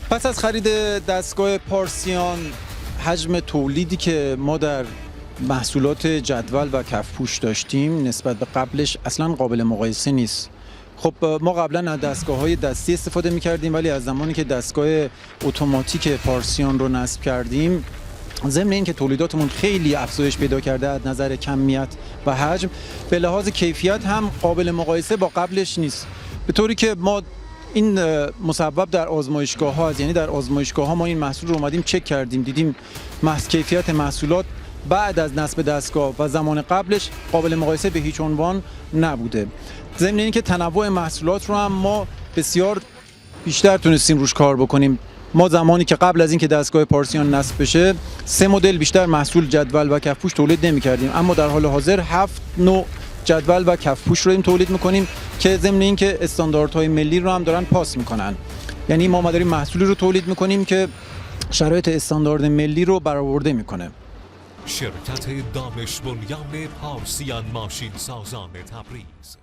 پس از خرید دستگاه پارسیان، حجم تولیدی که ما در محصولات جدول و کفپوش داشتیم نسبت به قبلش اصلا قابل مقایسه نیست. خب ما قبلا از دستگاه‌های دستی استفاده می‌کردیم، ولی از زمانی که دستگاه اتوماتیک پارسیان رو نصب کردیم، ضمن اینکه تولیداتمون خیلی افزایش پیدا کرده از نظر کمیت و حجم، به لحاظ کیفیت هم قابل مقایسه با قبلش نیست. به طوری که ما این مسبب در آزمایشگاه‌ها است، یعنی در آزمایشگاه‌ها ما این محصول رو اومدیم چک کردیم، دیدیم کیفیت محصولات بعد از نصب دستگاه و زمان قبلش قابل مقایسه به هیچ عنوان نبوده. ضمن اینکه تنوع محصولات رو هم ما بسیار بیشتر تونستیم روش کار بکنیم. ما زمانی که قبل از اینکه دستگاه پارسیان نصب بشه 3 مدل بیشتر محصول جدول و کفپوش تولید نمی‌کردیم، اما در حال حاضر 7 نوع جدول و کفپوش رو تولید می‌کنیم که ضمن اینکه استانداردهای ملی رو هم دارن پاس می‌کنن. یعنی ما داریم محصولی رو تولید می‌کنیم که شرایط استاندارد ملی رو برآورده می‌کنه. شرکت دانش بنیان پارسیان ماشین سازان تبریز